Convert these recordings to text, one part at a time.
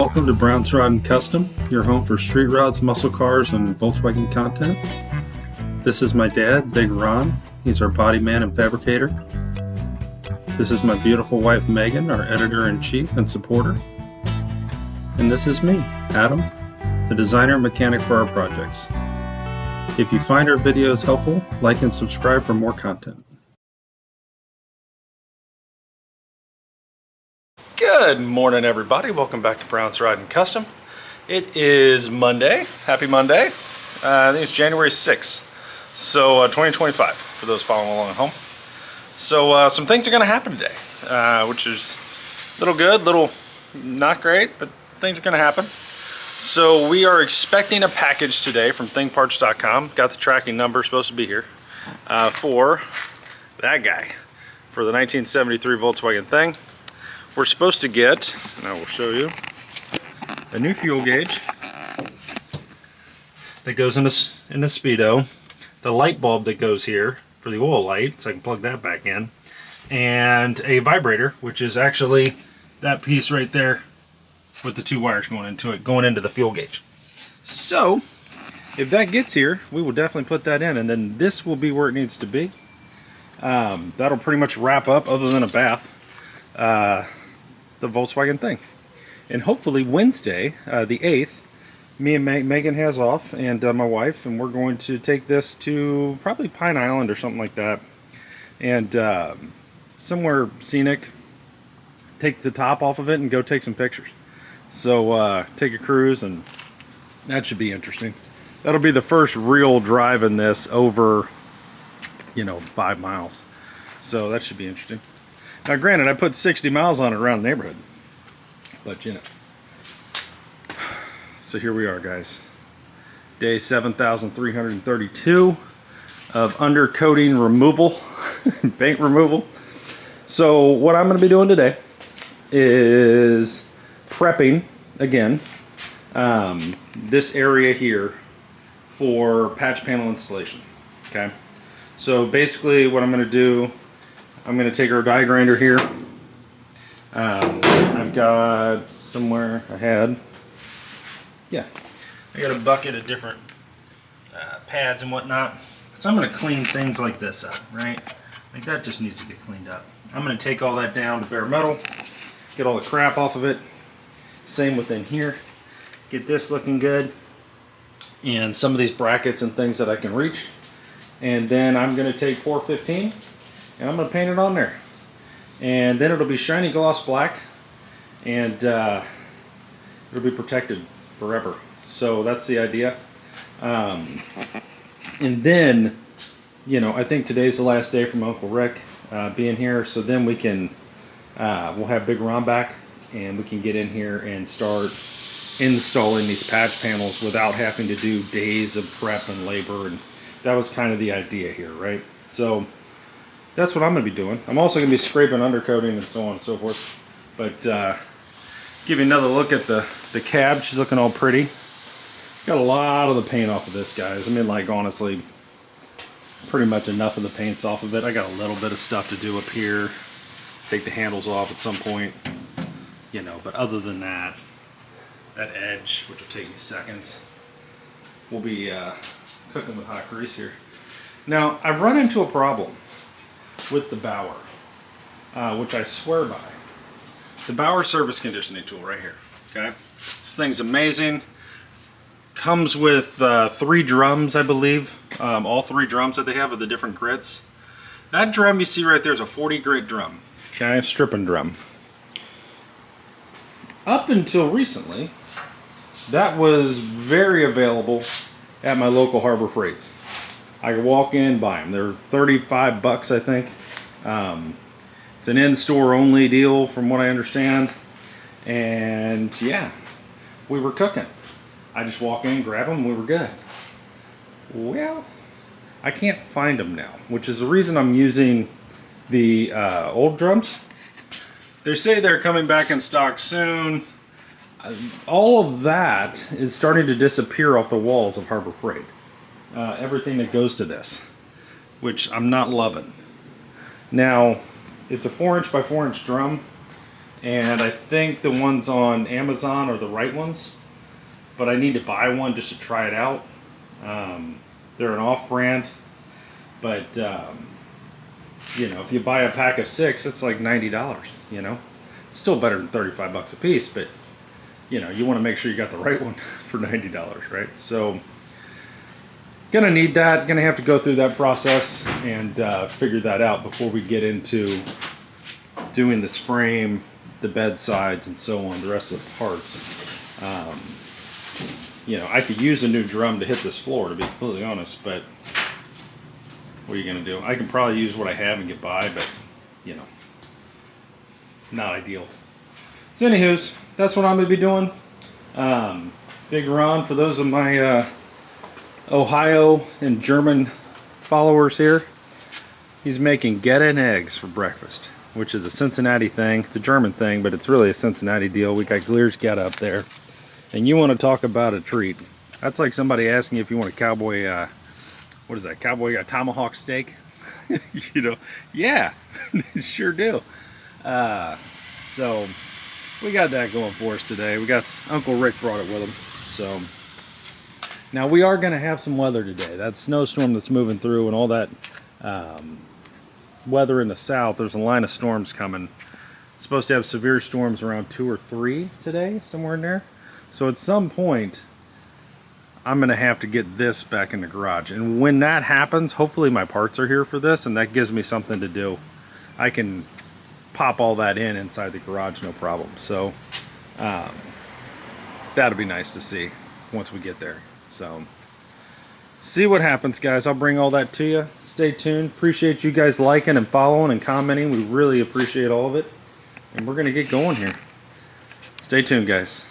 Welcome to Brown's Rod and Custom, your home for street rods, muscle cars, and Volkswagen content. This is my dad, Big Ron. He's our body man and fabricator. This is my beautiful wife, Megan, our editor-in-chief and supporter. And this is me, Adam, the designer and mechanic for our projects. If you find our videos helpful, like and subscribe for more content. Good morning, everybody. Welcome back to Brown's Rod and Custom. It is Monday. Happy Monday. I think it's January 6th. So 2025 for those following along at home. So some things are going to happen today, which is a little good, little not great, but things are going to happen. So we are expecting a package today from thingparts.com. Got the tracking number, supposed to be here, for that guy, for the 1973 Volkswagen Thing. We're supposed to get, and I will show you, a new fuel gauge that goes in the speedo, the light bulb that goes here for the oil light, so I can plug that back in, and a vibrator, which is actually that piece right there with the two wires going into it, going into the fuel gauge. So if that gets here, we will definitely put that in, and then this will be where it needs to be. That'll pretty much wrap up, other than a bath, the Volkswagen Thing. And hopefully Wednesday, the 8th, me and Megan has off, and my wife, and we're going to take this to probably Pine Island or something like that, and somewhere scenic, take the top off of it and go take some pictures. So take a cruise, and that should be interesting. That'll be the first real drive in this over, 5 miles. So that should be interesting. Now granted, I put 60 miles on it around the neighborhood, but so here we are, guys. Day 7,332 of undercoating removal, paint removal. So what I'm going to be doing today is prepping, again, this area here for patch panel installation, okay? So basically what I'm going to do, I'm going to take our die grinder here. I've got somewhere I got a bucket of different pads and whatnot. So I'm going to clean things like this up, right? Like that just needs to get cleaned up. I'm going to take all that down to bare metal, get all the crap off of it. Same within here. Get this looking good. And some of these brackets and things that I can reach. And then I'm going to take Por-15 and I'm going to paint it on there. And then it'll be shiny gloss black, and it'll be protected forever. So that's the idea. And then, I think today's the last day from Uncle Rick being here, so then we can, we'll have Big Ron back, and we can get in here and start installing these patch panels without having to do days of prep and labor. And that was kind of the idea here, right? So that's what I'm going to be doing. I'm also going to be scraping undercoating and so on and so forth. But give you another look at the cab. She's looking all pretty. Got a lot of the paint off of this, guys. I mean, like, honestly, pretty much enough of the paint's off of it. I got a little bit of stuff to do up here. Take the handles off at some point. But other than that, that edge, which will take me seconds, we'll be cooking with hot grease here. Now, I've run into a problem with the Bauer, which I swear by. The Bauer surface conditioning tool right here, okay? This thing's amazing. Comes with 3 drums, I believe. All 3 drums that they have are the different grits. That drum you see right there is a 40 grit drum, okay? Stripping drum. Up until recently, that was very available at my local Harbor Freights. I could walk in, buy them. They're 35 bucks, I think. It's an in-store only deal from what I understand. And yeah, we were cooking. I just walk in, grab them, we were good. Well, I can't find them now, which is the reason I'm using the old drums. They say they're coming back in stock soon. All of that is starting to disappear off the walls of Harbor Freight. Everything that goes to this, which I'm not loving. Now, it's a 4" by 4" drum, and I think the ones on Amazon are the right ones, but I need to buy one just to try it out. They're an off-brand, but you know, if you buy a pack of 6, it's like $90. You know, it's still better than $35 a piece, but you know, you want to make sure you got the right one for $90, right? So, gonna need that. Gonna have to go through that process and figure that out before we get into doing this frame, the bed sides, and so on, the rest of the parts. You know, I could use a new drum to hit this floor, to be completely honest, but what are you gonna do? I can probably use what I have and get by, but you know, not ideal. So anywho's, that's what I'm gonna be doing. Big Ron, for those of my Ohio and German followers here, he's making Geta and eggs for breakfast, which is a Cincinnati thing. It's a German thing, but it's really a Cincinnati deal. We got Gleer's Geta up there. And you want to talk about a treat. That's like somebody asking you if you want a cowboy, what is that, cowboy tomahawk steak? You know, yeah, sure do. So we got that going for us today. We got, Uncle Rick brought it with him. So now we are going to have some weather today. That snowstorm that's moving through and all that weather in the south, there's a line of storms coming. It's supposed to have severe storms around 2 or 3 today, somewhere in there. So at some point, I'm going to have to get this back in the garage. And when that happens, hopefully my parts are here for this, and that gives me something to do. I can pop all that in inside the garage, no problem. So that'll be nice to see once we get there. So see what happens, guys. I'll bring all that to you. Stay tuned. Appreciate you guys liking and following and commenting. We really appreciate all of it. And we're going to get going here. Stay tuned, guys.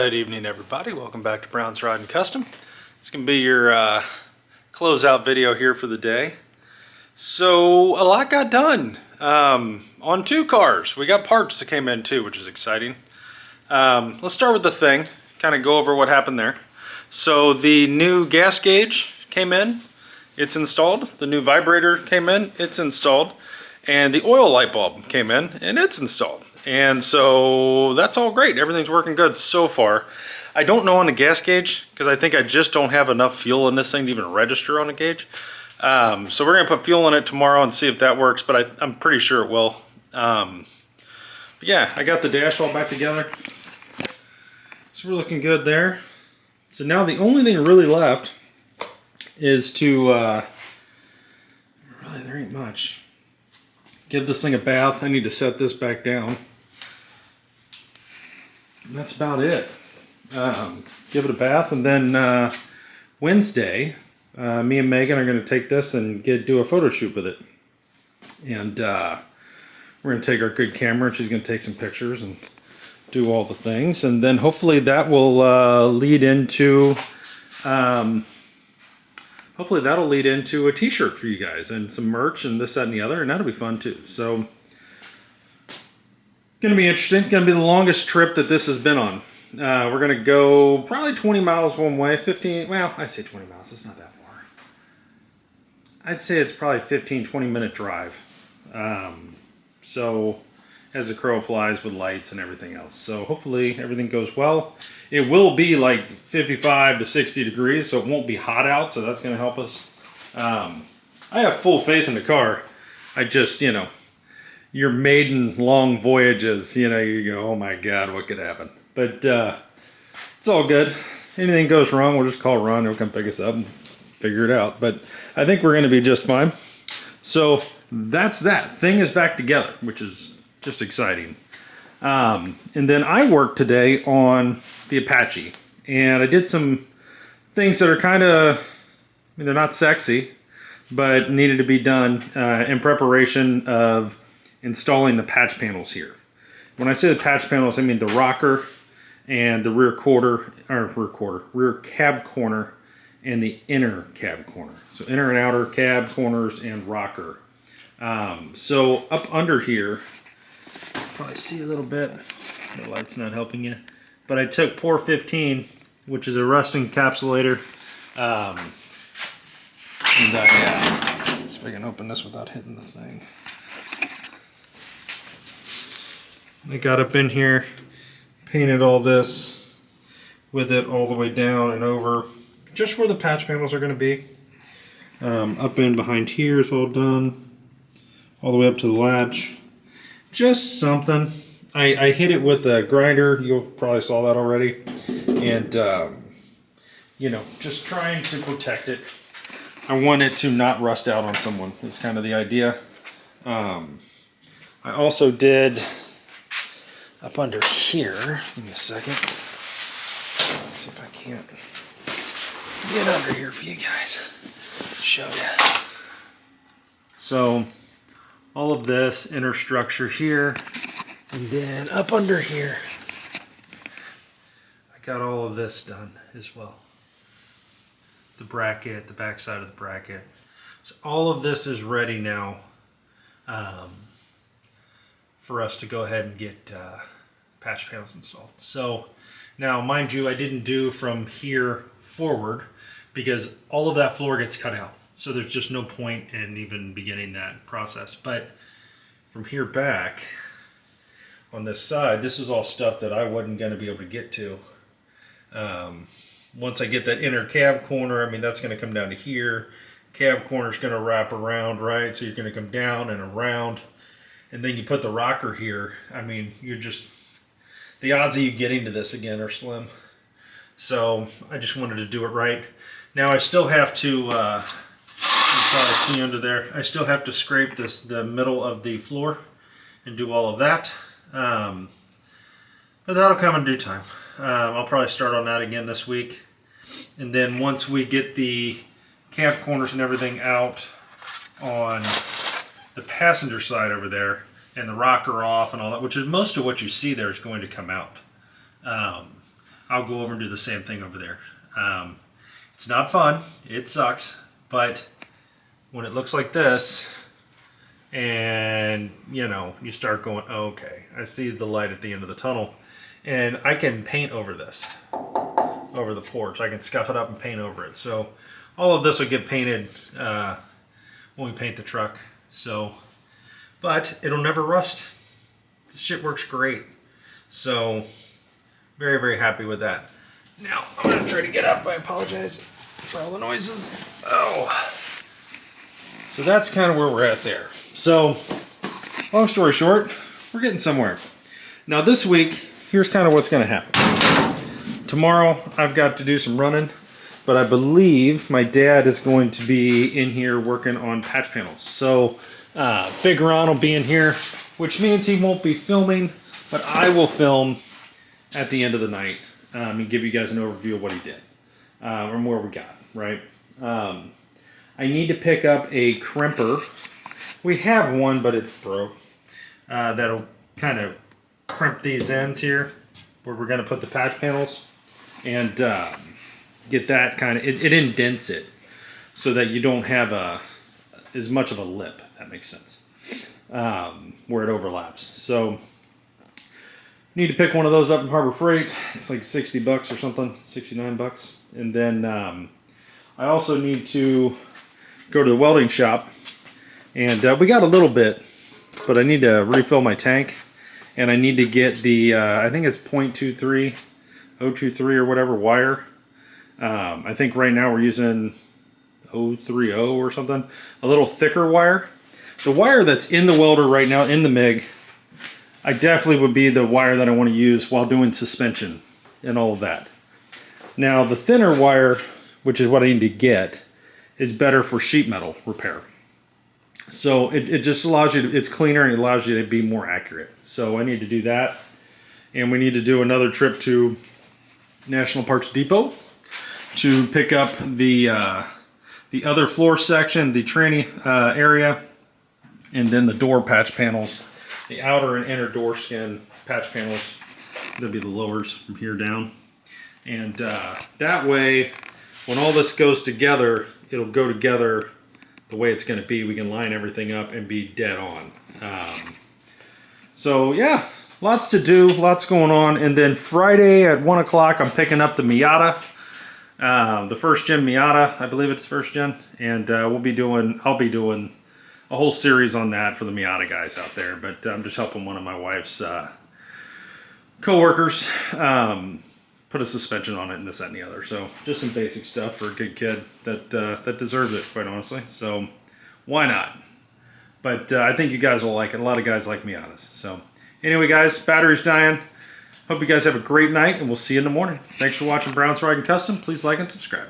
Good evening, everybody. Welcome back to Brown's Rod and Custom. It's going to be your closeout video here for the day. So a lot got done on two cars. We got parts that came in too, which is exciting. Let's start with the thing, kind of go over what happened there. So the new gas gauge came in, it's installed. The new vibrator came in, it's installed. And the oil light bulb came in and it's installed. And so that's all great. Everything's working good so far. I don't know on the gas gauge because I think I just don't have enough fuel in this thing to even register on a gauge. So we're gonna put fuel in it tomorrow and see if that works, but I'm pretty sure it will. But yeah, I got the dash all back together. So we're looking good there. So now the only thing really left is to, really there ain't much. Give this thing a bath. I need to set this back down. And that's about it. Give it a bath, and then Wednesday, me and Megan are going to take this and do a photo shoot with it. And we're going to take our good camera, and she's going to take some pictures and do all the things. And then hopefully that will lead into that'll lead into a t-shirt for you guys and some merch and this, that, and the other, and that'll be fun too. So gonna be interesting. It's gonna be the longest trip that this has been on. We're gonna go probably 20 miles one way, 15, well, I say 20 miles, it's not that far. I'd say it's probably 15-20 minute drive. So as the crow flies with lights and everything else. So hopefully everything goes well. It will be like 55 to 60 degrees, so it won't be hot out, so that's gonna help us. I have full faith in the car. I just, you know, your maiden long voyages, you know, you go, oh my God, what could happen? But it's all good. Anything goes wrong, we'll just call Ron, he'll come pick us up and figure it out. But I think we're gonna be just fine. So that's that. Thing is back together, which is just exciting. And then I worked today on the Apache, and I did some things that are kind of, I mean, they're not sexy, but needed to be done in preparation of installing the patch panels here. When I say the patch panels, I mean the rocker and the rear cab corner and the inner cab corner. So inner and outer cab corners and rocker. So up under here, probably see a little bit, the light's not helping you, but I took Por-15, which is a rust encapsulator, and yeah, see if I can open this without hitting the thing. I got up in here, painted all this with it all the way down and over, just where the patch panels are going to be. Up in behind here is all done, all the way up to the latch. Just something. I hit it with a grinder. You probably saw that already. And, you know, just trying to protect it. I want it to not rust out on someone. Is kind of the idea. I also did up under here. Give me a second. Let's see if I can't get under here for you guys. Show you. So all of this inner structure here, and then up under here, I got all of this done as well. The bracket, the back side of the bracket. So all of this is ready now for us to go ahead and get patch panels installed. So now, mind you, I didn't do from here forward because all of that floor gets cut out. So there's just no point in even beginning that process. But from here back, on this side, this is all stuff that I wasn't going to be able to get to. Once I get that inner cab corner, I mean, that's going to come down to here. Cab corner is going to wrap around, right? So you're going to come down and around. And then you put the rocker here. I mean, you're just, the odds of you getting to this again are slim. So I just wanted to do it right. Now I still have to, you can probably see under there, I still have to scrape the middle of the floor and do all of that. But that'll come in due time. I'll probably start on that again this week. And then once we get the cab corners and everything out on the passenger side over there, and the rocker off and all that, which is most of what you see there is going to come out. I'll go over and do the same thing over there. It's not fun, it sucks, but when it looks like this, and you know, you start going, oh, okay, I see the light at the end of the tunnel, and I can paint over this, over the porch. I can scuff it up and paint over it. So all of this will get painted when we paint the truck. So, but it'll never rust. This shit works great. So very, very happy with that. Now I'm gonna try to get up. I apologize for all the noises. Oh, so that's kind of where we're at there. So long story short, we're getting somewhere. Now this week, here's kind of what's gonna happen. Tomorrow I've got to do some running, but I believe my dad is going to be in here working on patch panels. So Big Ron will be in here, which means he won't be filming, but I will film at the end of the night and give you guys an overview of what he did and where we got, right? I need to pick up a crimper. We have one, but it broke. That'll kind of crimp these ends here where we're going to put the patch panels and get that kind of, it indents it so that you don't have as much of a lip, if that makes sense, where it overlaps. So need to pick one of those up in Harbor Freight. It's like 60 bucks or something, 69 bucks. And then I also need to go to the welding shop, and we got a little bit, but I need to refill my tank, and I need to get the I think it's 0.23 023 or whatever wire. I think right now we're using 030 or something, a little thicker wire. The wire that's in the welder right now in the MIG, I definitely would be the wire that I want to use while doing suspension and all of that. Now the thinner wire, which is what I need to get, is better for sheet metal repair. So it just allows you to, it's cleaner and it allows you to be more accurate. So I need to do that. And we need to do another trip to National Parts Depot to pick up the other floor section, the tranny area, and then the door patch panels. The outer and inner door skin patch panels, that'll be the lowers from here down. And that way, when all this goes together, it'll go together the way it's going to be. We can line everything up and be dead on. So yeah, lots to do, lots going on. And then Friday at 1 o'clock, I'm picking up the Miata, the first gen Miata. I believe it's first gen, and I'll be doing a whole series on that for the Miata guys out there. But I'm just helping one of my wife's co-workers put a suspension on it and this, that, and the other. So just some basic stuff for a good kid that deserves it, quite honestly. So why not? But I think you guys will like it. A lot of guys like Miatas. So anyway, guys, battery's dying. Hope you guys have a great night, and we'll see you in the morning. Thanks for watching Brown's Riding Custom. Please like and subscribe.